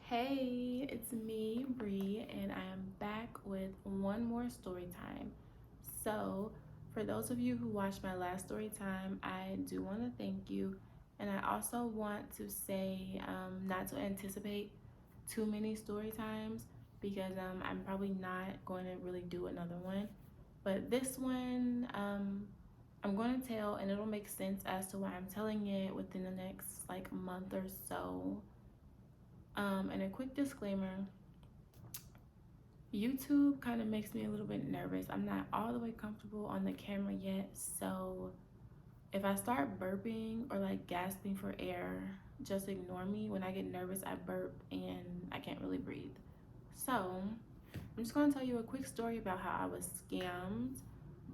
Hey, it's me, Bree, and I am back with one more story time. So, for those of you who watched my last story time, I do want to thank you. And I also want to say not to anticipate too many story times because I'm probably not going to really do another one. But this one, I'm going to tell, and it'll make sense as to why I'm telling it within the next like month or so. And a quick disclaimer, YouTube kind of makes me a little bit nervous. I'm not all the way comfortable on the camera yet, so if I start burping or like gasping for air, just ignore me. When I get nervous, I burp and I can't really breathe. So I'm just going to tell you a quick story about how I was scammed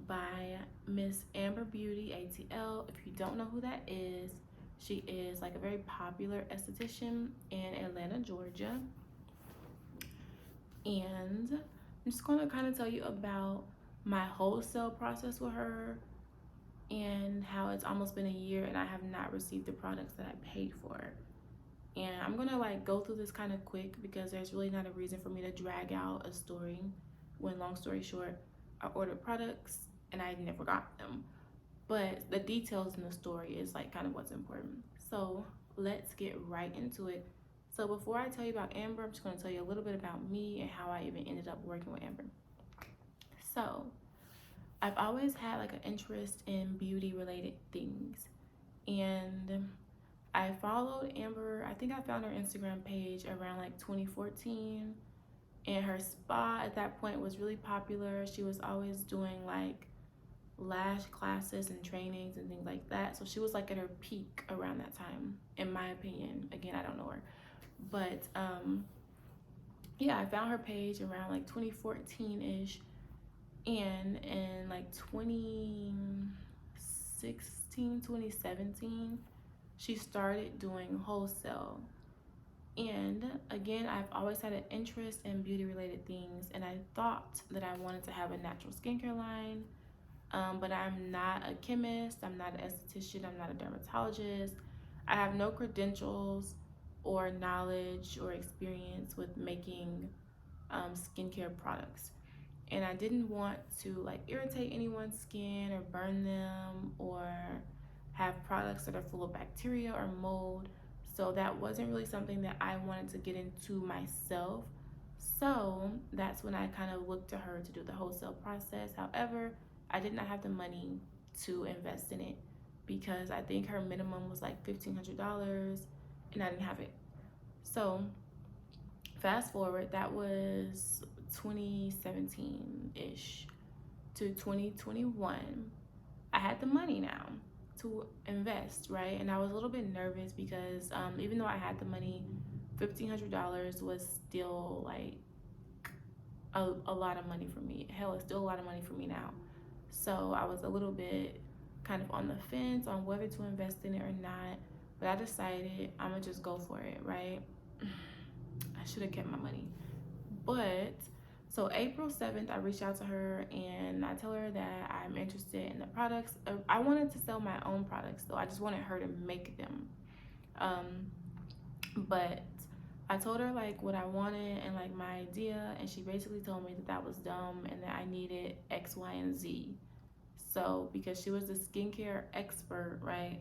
by Miss Amberbeautyatl. If you don't know who that is, she is like a very popular esthetician in Atlanta, Georgia. And I'm just going to kind of tell you about my wholesale process with her and how it's almost been a year and I have not received the products that I paid for. And I'm going to like go through this kind of quick because there's really not a reason for me to drag out a story when, long story short, I ordered products and I never got them. But the details in the story is like kind of what's important. So let's get right into it. So before I tell you about Amber, I'm just going to tell you a little bit about me and how I even ended up working with Amber. So I've always had like an interest in beauty related things, and I followed Amber. I think I found her Instagram page around like 2014, and her spa at that point was really popular. She was always doing like lash classes and trainings and things like that. So she was like at her peak around that time, in my opinion. Again, I don't know her. But yeah, I found her page around like 2014-ish. And in like 2016, 2017, she started doing wholesale. And again, I've always had an interest in beauty related things, and I thought that I wanted to have a natural skincare line. But I'm not a chemist, I'm not an esthetician, I'm not a dermatologist. I have no credentials or knowledge or experience with making skincare products. And I didn't want to like irritate anyone's skin or burn them or have products that are full of bacteria or mold. So that wasn't really something that I wanted to get into myself. So that's when I kind of looked to her to do the wholesale process. However, I did not have the money to invest in it because I think her minimum was like $1,500 and I didn't have it. So fast forward, that was 2017-ish to 2021. I had the money now to invest, right? And I was a little bit nervous because even though I had the money, $1,500 was still like a lot of money for me. Hell, it's still a lot of money for me now. So I was a little bit kind of on the fence on whether to invest in it or not. But I decided I'm gonna just go for it, right? I should have kept my money. But so April 7th, I reached out to her and I told her that I'm interested in the products. I wanted to sell my own products though. I just wanted her to make them. But I told her like what I wanted and like my idea, and she basically told me that that was dumb and that I needed X, Y, and Z. So because she was a skincare expert, right?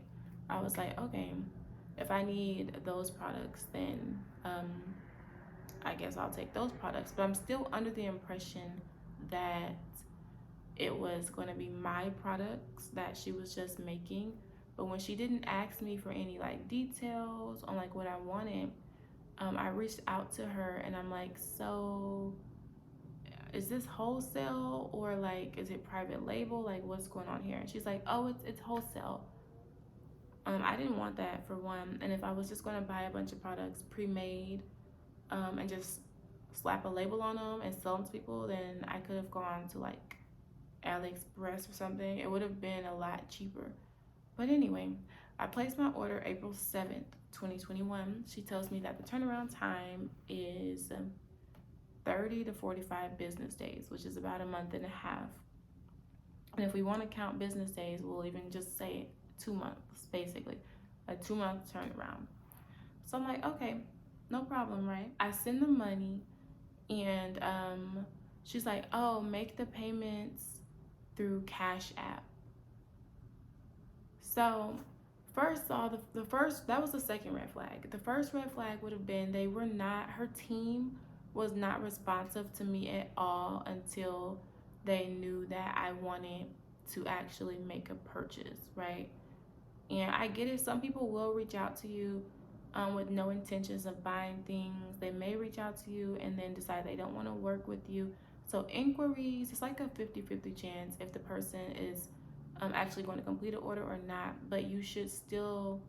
I was like, okay, if I need those products, then I guess I'll take those products. But I'm still under the impression that it was going to be my products that she was just making. But when she didn't ask me for any like details on like what I wanted, I reached out to her and I'm like, so is this wholesale or like is it private label? Like what's going on here? And she's like, oh, it's wholesale. I didn't want that for one. And if I was just going to buy a bunch of products pre-made and just slap a label on them and sell them to people, then I could have gone to like AliExpress or something. It would have been a lot cheaper. But anyway, I placed my order April 7th, 2021. She tells me that the turnaround time is 30 to 45 business days, which is about a month and a half. And if we want to count business days, we'll even just say 2 months, basically, a 2 month turnaround. So I'm like, okay, no problem, right? I send the money, and she's like, oh, make the payments through Cash App. So first saw the first, that was the second red flag. The first red flag would have been they were not, her team was not responsive to me at all until they knew that I wanted to actually make a purchase, right? And I get it, some people will reach out to you with no intentions of buying things. They may reach out to you and then decide they don't want to work with you. So inquiries, it's like a 50-50 chance if the person is actually going to complete an order or not, but you should still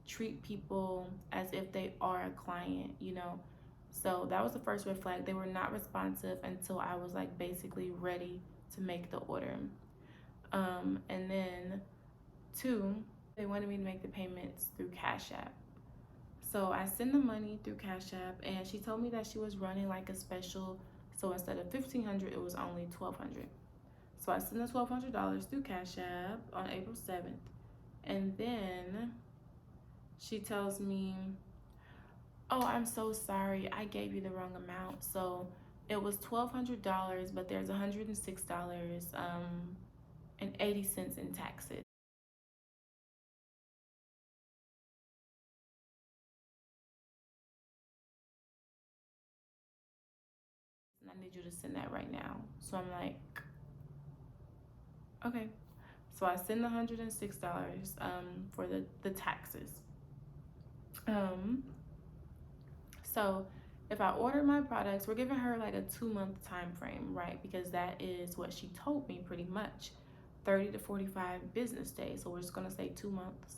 treat people as if they are a client, you know. So that was the first red flag. They were not responsive until I was like basically ready to make the order. And then two, they wanted me to make the payments through Cash App. So I send the money through Cash App, and she told me that she was running like a special. So instead of $1,500, it was only $1,200. So I sent the $1,200 through Cash App on April 7th, and then she tells me, "Oh, I'm so sorry. I gave you the wrong amount. So it was $1,200, but there's $106 and 80 cents in taxes. And I need you to send that right now." So I'm like, okay. So I send the $106 for the taxes. Um, so if I order my products, we're giving her like a 2-month time frame, right? Because that is what she told me pretty much, 30 to 45 business days. So we're just gonna say 2 months.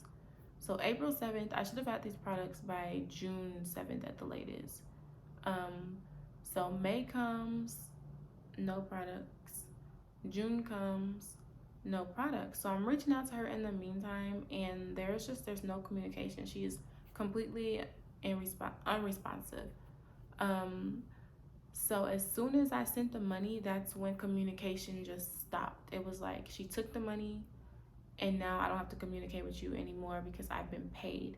So April 7th, I should have had these products by June 7th at the latest. Um, so May comes, no products. June comes, no products. So I'm reaching out to her in the meantime, and there's no communication. She is completely unresponsive. Um, so as soon as I sent the money, that's when communication just stopped. It was like she took the money, and now I don't have to communicate with you anymore because I've been paid.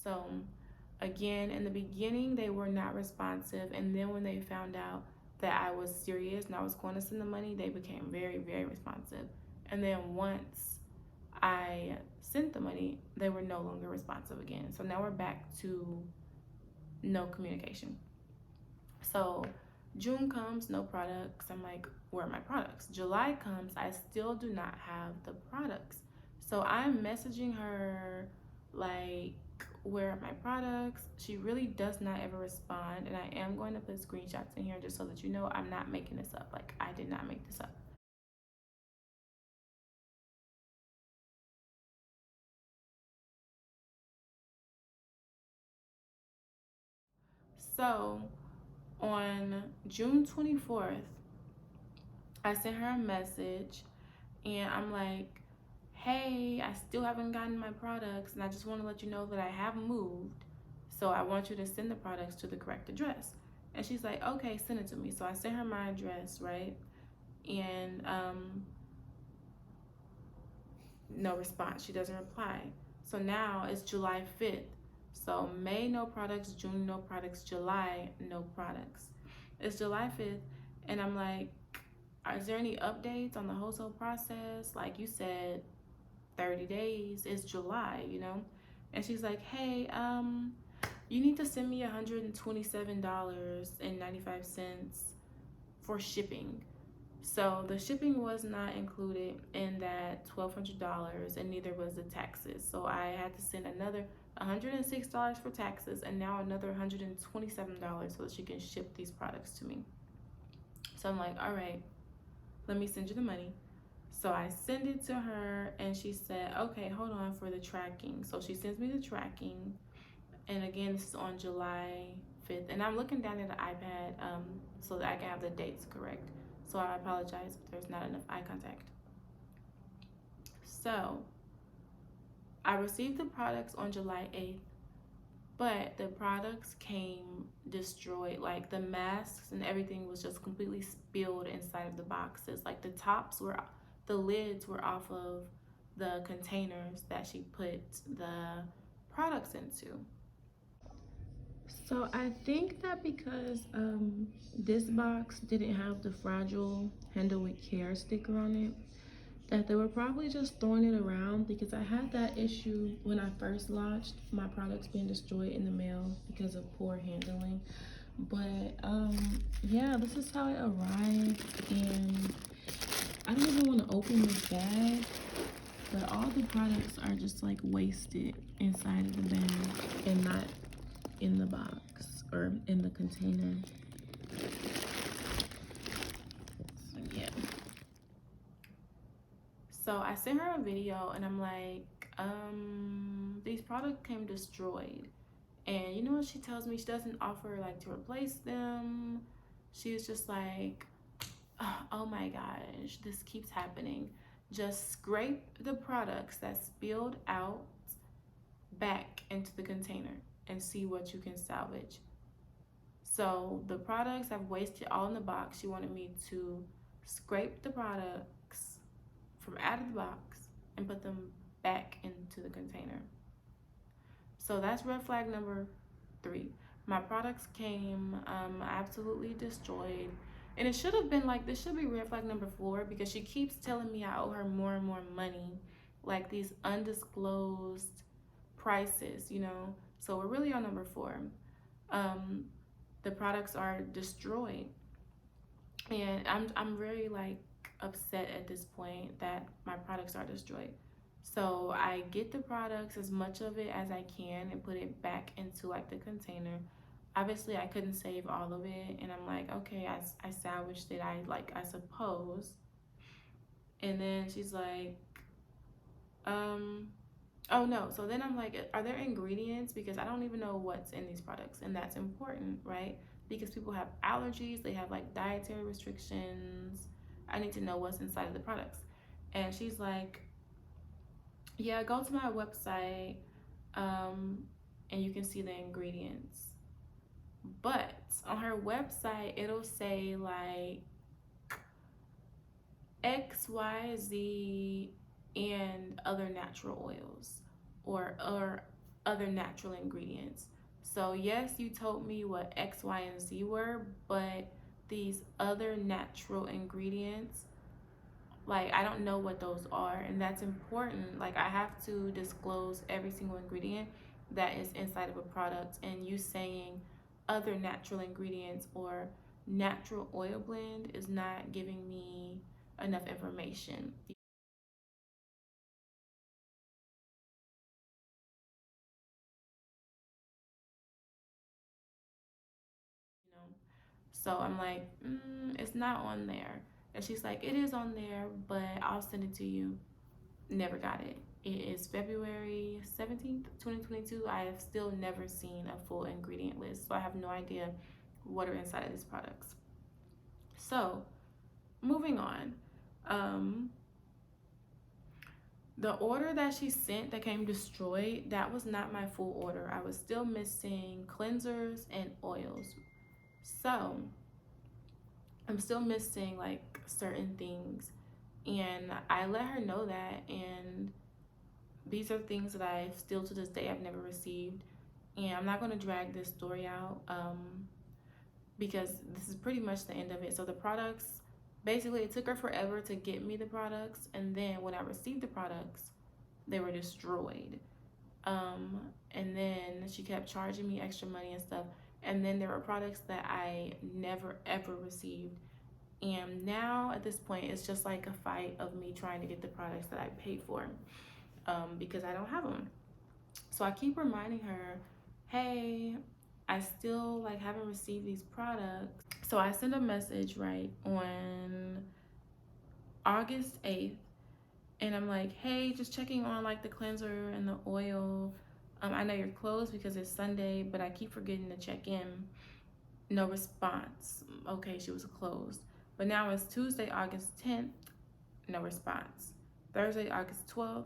So again, in the beginning, they were not responsive. And then when they found out that I was serious and I was going to send the money, they became very, very responsive. And then once I sent the money, they were no longer responsive again. So now we're back to no communication. So June comes, no products. I'm like, where are my products? July comes, I still do not have the products. So I'm messaging her like, where are my products? She really does not ever respond. And I am going to put screenshots in here just so that you know I'm not making this up. Like, I did not make this up. So on June 24th, I sent her a message and I'm like, hey, I still haven't gotten my products, and I just want to let you know that I have moved. So I want you to send the products to the correct address. And she's like, okay, send it to me. So I sent her my address, right? And no response. She doesn't reply. So now it's July 5th. So May, no products. June, no products. July, no products. It's July 5th, and I'm like, is there any updates on the wholesale process? Like you said, 30 days. It's July, you know? And she's like, hey, you need to send me $127.95 for shipping. So the shipping was not included in that $1,200, and neither was the taxes. So I had to send another $106 for taxes and now another $127 so that she can ship these products to me. So I'm like, all right, let me send you the money. So I send it to her, and she said, okay, hold on for the tracking. So she sends me the tracking. And again, this is on July 5th. And I'm looking down at the iPad so that I can have the dates correct. So I apologize if there's not enough eye contact. So I received the products on July 8th. but the products came destroyed. Like the masks and everything was just completely spilled inside of the boxes. Like the lids were off of the containers that she put the products into. So I think that because this box didn't have the fragile handle with care sticker on it, that they were probably just throwing it around, because I had that issue when I first launched, my products being destroyed in the mail because of poor handling. But yeah, this is how it arrived, and I don't even want to open this bag, but all the products are just like wasted inside of the bag and not in the box or in the container. So yeah. So I sent her a video and I'm like, these products came destroyed. And you know what she tells me? She doesn't offer like to replace them. She's just like, oh my gosh, this keeps happening. Just scrape the products that spilled out back into the container and see what you can salvage. So the products I've wasted all in the box. She wanted me to scrape the products from out of the box and put them back into the container. So that's red flag number 3. My products came absolutely destroyed. And it should have been like, this should be red flag number 4, because she keeps telling me I owe her more and more money, like these undisclosed prices, you know? So we're really on number 4. Um, the products are destroyed. And I'm very like upset at this point that my products are destroyed. So I get the products, as much of it as I can, and put it back into like the container. Obviously I couldn't save all of it, and I'm like, okay, I salvaged it, I suppose. And then she's like, um oh no. So then I'm like, are there ingredients? Because I don't even know what's in these products, and that's important, right? Because people have allergies, they have like dietary restrictions. I need to know what's inside of the products. And she's like, yeah, go to my website, um, and you can see the ingredients. But on her website, it'll say like XYZ and other natural oils, or other natural ingredients. So yes, you told me what X, Y, and Z were, but these other natural ingredients, like I don't know what those are, and that's important. Like I have to disclose every single ingredient that is inside of a product, and you saying other natural ingredients or natural oil blend is not giving me enough information. You know, so I'm like, it's not on there. And she's like, it is on there, but I'll send it to you. Never got it. It is February 17th, 2022. I have still never seen a full ingredient list, so I have no idea what are inside of these products. So, moving on. Um, the order that she sent that came destroyed, that was not my full order. I was still missing cleansers and oils. So, I'm still missing like certain things. And I let her know that, and these are things that I still to this day I've never received. And I'm not going to drag this story out, because this is pretty much the end of it. So the products, basically, it took her forever to get me the products, and then when I received the products, they were destroyed. And then she kept charging me extra money and stuff. And then there were products that I never ever received. And now at this point, it's just like a fight of me trying to get the products that I paid for, because I don't have them. So I keep reminding her, hey, I still like haven't received these products. So I send a message right on August 8th, and I'm like, hey, just checking on like the cleanser and the oil. I know you're closed because it's Sunday, but I keep forgetting to check in. No response. Okay, she was closed. But now it's Tuesday, August 10th, no response. Thursday, August 12th,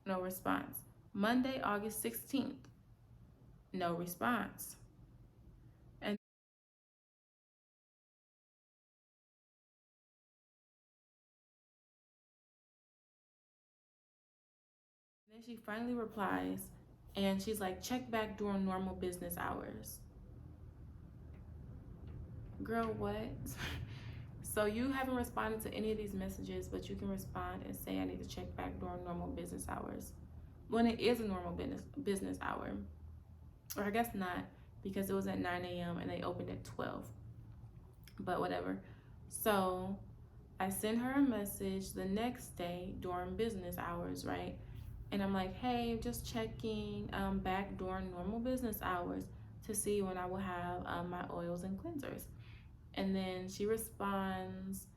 no response. Monday, August 16th, No response. And then she finally replies and she's like, check back during normal business hours. Girl, what? So you haven't responded to any of these messages, but you can respond and say I need to check back during normal business hours. When it is a normal business hour. Or I guess not, because it was at 9 a.m. and they opened at 12. But whatever. So I sent her a message the next day during business hours, right? And I'm like, hey, just checking back during normal business hours to see when I will have my oils and cleansers. And then she responds,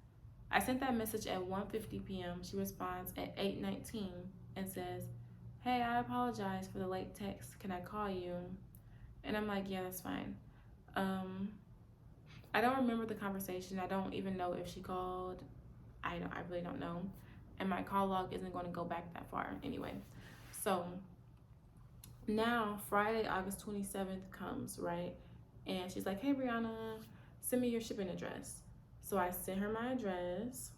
I sent that message at 1:50 p.m. She responds at 8:19 and says, hey, I apologize for the late text. Can I call you? And I'm like, yeah, that's fine. Um, I don't remember the conversation. I don't even know if she called. I really don't know. And my call log isn't going to go back that far anyway. So now Friday, August 27th comes, right? And she's like, hey, Brianna, send me your shipping address. So I sent her my address.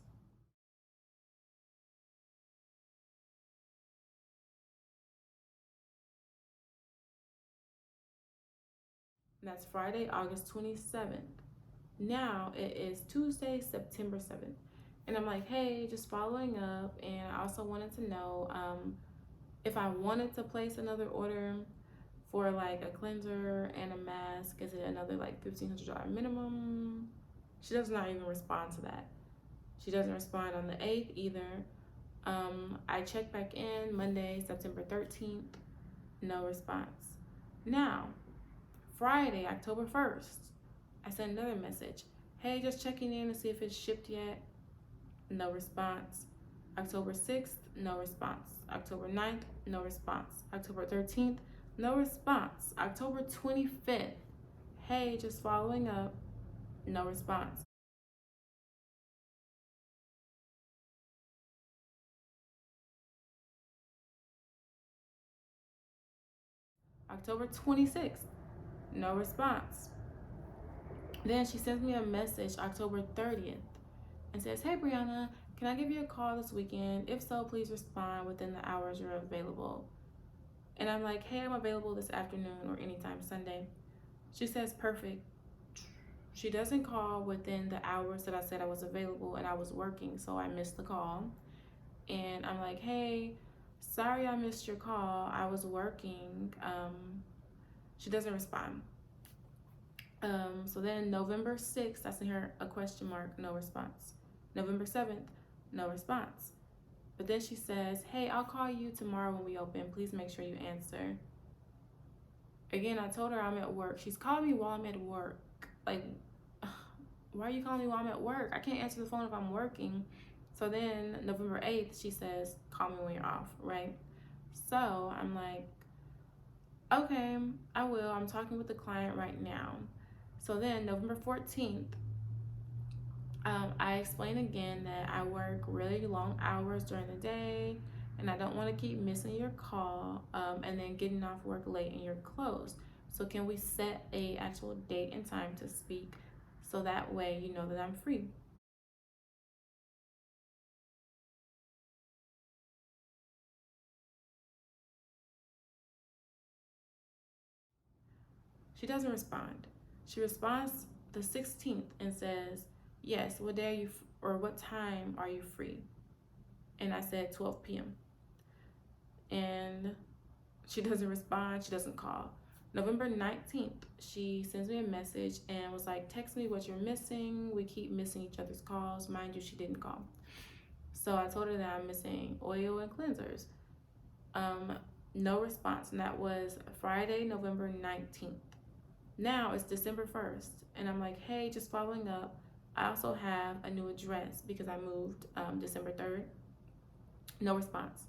That's Friday, August 27th. Now it is Tuesday, September 7th. And I'm like, hey, just following up. And I also wanted to know if I wanted to place another order for like a cleanser and a mask, is it another like $1,500 minimum? She does not even respond to that. She doesn't respond on the 8th either. I checked back in Monday, September 13th, no response. Now, Friday, October 1st, I sent another message. Hey, just checking in to see if it's shipped yet. No response. October 6th, no response. October 9th, no response. October 13th, no response. October 25th, hey, just following up, no response. October 26th, no response. Then she sends me a message October 30th and says, hey, Brianna, can I give you a call this weekend? If so, please respond within the hours you're available. And I'm like, hey, I'm available this afternoon or anytime Sunday. She says, perfect. She doesn't call within the hours that I said I was available, and I was working, so I missed the call. And I'm like, hey, sorry I missed your call. I was working. She doesn't respond. So then November 6th, I sent her a question mark, no response. November 7th, no response. But then she says, hey, I'll call you tomorrow when we open. Please make sure you answer. Again, I told her I'm at work. She's calling me while I'm at work. Like, why are you calling me while I'm at work? I can't answer the phone if I'm working. So then November 8th, she says, call me when you're off, right? So I'm like, okay, I will. I'm talking with the client right now. So then November 14th, I explain again that I work really long hours during the day and I don't want to keep missing your call and then getting off work late and you're closed. So can we set a actual date and time to speak so that way you know that I'm free? She doesn't respond. She responds the 16th and says, yes, what day are you or what time are you free? And I said 12 p.m. And she doesn't respond. She doesn't call. November 19th, she sends me a message and was like, text me what you're missing. We keep missing each other's calls. Mind you, she didn't call. So I told her that I'm missing oil and cleansers. Um, no response. And that was Friday, November 19th. Now it's December 1st. And I'm like, hey, just following up. I also have a new address because I moved December 3rd. No response.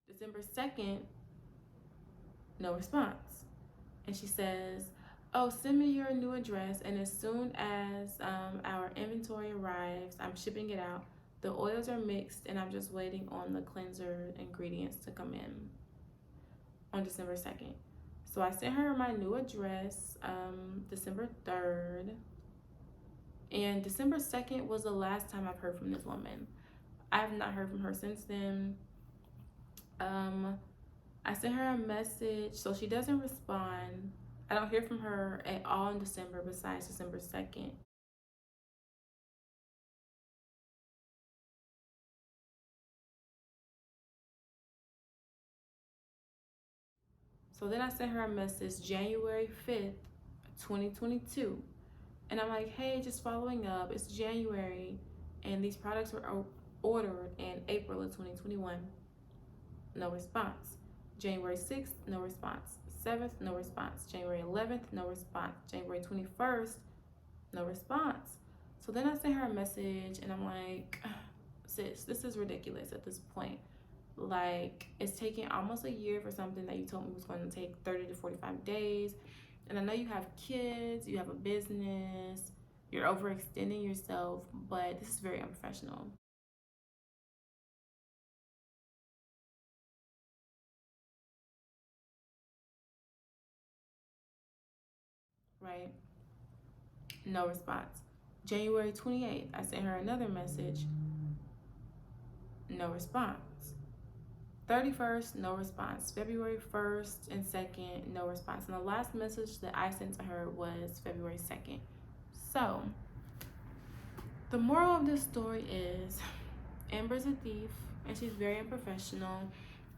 December 2nd, no response. And she says, oh, send me your new address, and as soon as our inventory arrives, I'm shipping it out. The oils are mixed, and I'm just waiting on the cleanser ingredients to come in on December 2nd. So I sent her my new address December 3rd, and December 2nd was the last time I've heard from this woman. I have not heard from her since then. Um, I sent her a message, so she doesn't respond. I don't hear from her at all in December besides December 2nd. So then I sent her a message January 5th, 2022. And I'm like, hey, just following up. It's January, and these products were ordered in April of 2021. No response. January 6th, no response. 7th, no response. January 11th, no response. January 21st, no response. So then I sent her a message, and I'm like, sis, this is ridiculous at this point. Like, it's taking almost a year for something that you told me was going to take 30 to 45 days. And I know you have kids, you have a business, you're overextending yourself, but this is very unprofessional, right? No response. January 28th, I sent her another message, no response. 31st, no response. February 1st and 2nd, no response. And the last message that I sent to her was February 2nd. So, the moral of this story is Amber's a thief and she's very unprofessional.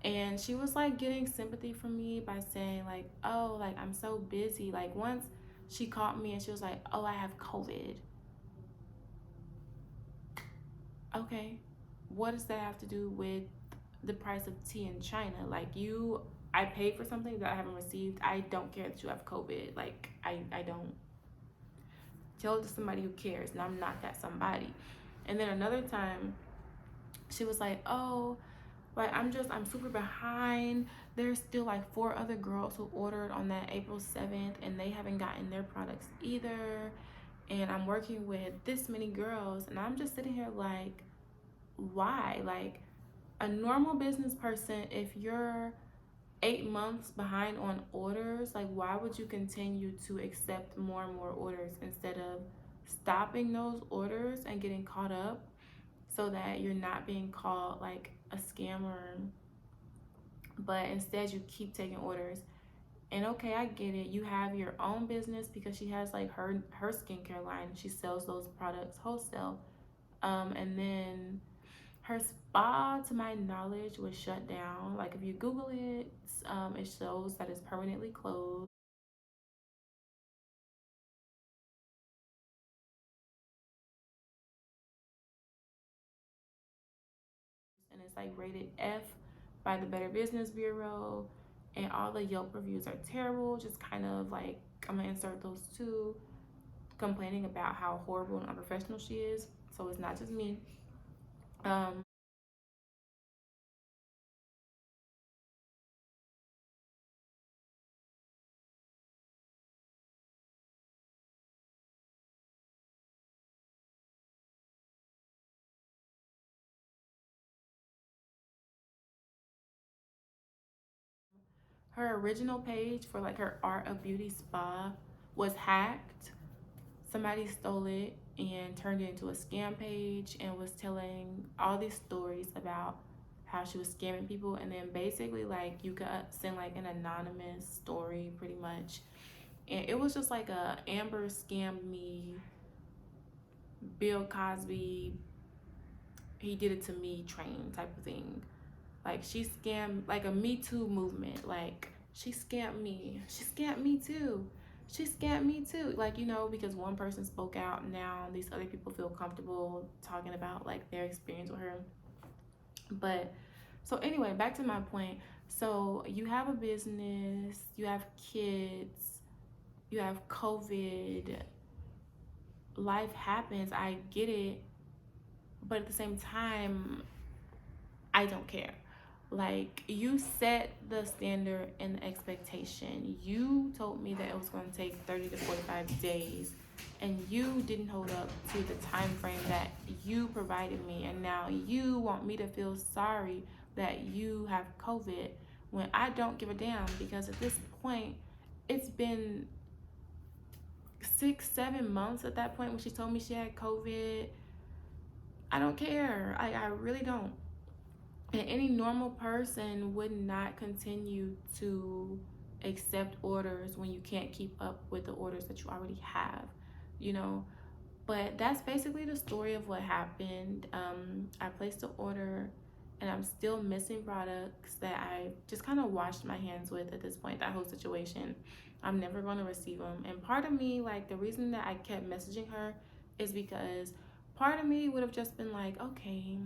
And she was like getting sympathy from me by saying, like, oh, like I'm so busy. Like, once she called me and she was like, oh, I have COVID. Okay, what does that have to do with the price of tea in China? Like, I paid for something that I haven't received. I don't care that you have COVID. Like, I don't. Tell it to somebody who cares, and I'm not that somebody. And then another time, she was like, oh, like I'm super behind. There's still like 4 other girls who ordered on that April 7th, and they haven't gotten their products either. And I'm working with this many girls, and I'm just sitting here like, why? Like, a normal business person, if you're 8 months behind on orders, like, why would you continue to accept more and more orders instead of stopping those orders and getting caught up so that you're not being called like a scammer, but instead you keep taking orders? And okay, I get it, you have your own business because she has like her skincare line, she sells those products wholesale. And then her spa, to my knowledge, was shut down. Like, if you Google it, it shows that it's permanently closed. And it's like rated F by the Better Business Bureau. And all the Yelp reviews are terrible. Just kind of like, I'm gonna insert those too, complaining about how horrible and unprofessional she is. So it's not just me. Um, her original page for like her Art of Beauty spa was hacked. Somebody stole it and turned it into a scam page and was telling all these stories about how she was scamming people. And then basically, like, you could send like an anonymous story pretty much, and it was just like a Amber scammed me, Bill Cosby, he did it to me train type of thing. Like, she scammed, like a Me Too movement. Like, she scammed me. She scammed me too. She scammed me too. Like, because one person spoke out, now these other people feel comfortable talking about like their experience with her. But so anyway, back to my point. So you have a business, you have kids, you have COVID, life happens. I get it. But at the same time, I don't care. Like, you set the standard and the expectation. You told me that it was going to take 30 to 45 days, and you didn't hold up to the time frame that you provided me. And now you want me to feel sorry that you have COVID when I don't give a damn, because at this point, it's been 6, 7 months at that point when she told me she had COVID. I don't care. I really don't. And any normal person would not continue to accept orders when you can't keep up with the orders that you already have, you know. But that's basically the story of what happened. I placed the order, and I'm still missing products that I just kind of washed my hands with at this point. That whole situation, I'm never going to receive them. And part of me, like, the reason that I kept messaging her is because part of me would have just been like, okay,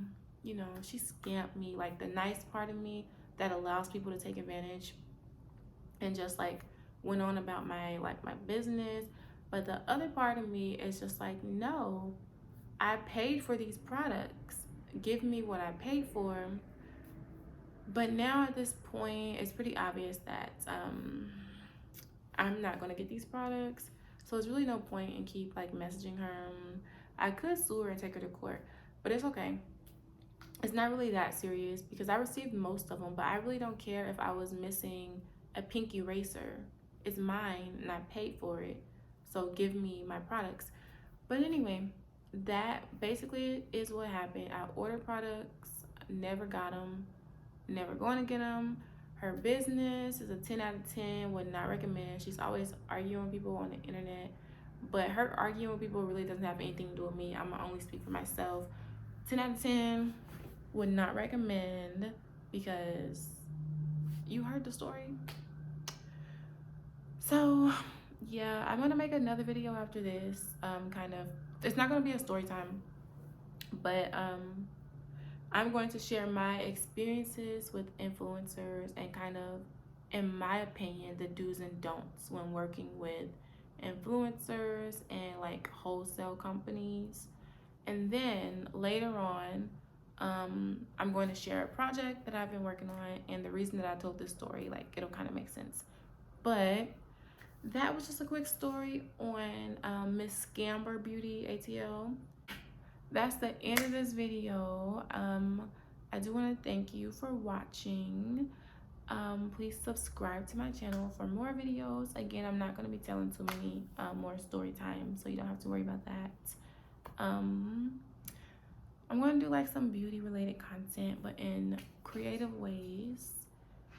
you know, she scammed me. Like, the nice part of me that allows people to take advantage, and just like went on about my business. But the other part of me is just like, no, I paid for these products. Give me what I paid for. But now at this point, it's pretty obvious that I'm not gonna get these products. So there's really no point in keep like messaging her. I could sue her and take her to court, but it's okay. It's not really that serious because I received most of them, but I really don't care if I was missing a pink eraser. It's mine and I paid for it. So give me my products. But anyway, that basically is what happened. I ordered products, never got them, never going to get them. Her business is a 10 out of 10, would not recommend. She's always arguing with people on the internet. But her arguing with people really doesn't have anything to do with me. I'm going to only speak for myself. 10 out of 10, would not recommend, because you heard the story. So yeah, I'm gonna make another video after this. Kind of, it's not gonna be a story time, but I'm going to share my experiences with influencers and kind of, in my opinion, the do's and don'ts when working with influencers and like wholesale companies. And then later on, I'm going to share a project that I've been working on and the reason that I told this story. Like, it'll kind of make sense. But that was just a quick story on Miss Amberbeautyatl. That's the end of this video. I do want to thank you for watching. Please subscribe to my channel for more videos. Again, I'm not going to be telling too many more story time, so you don't have to worry about that. I'm going to do like some beauty related content, but in creative ways.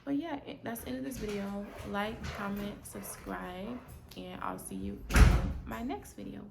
But yeah, that's the end of this video. Like, comment, subscribe, and I'll see you in my next video.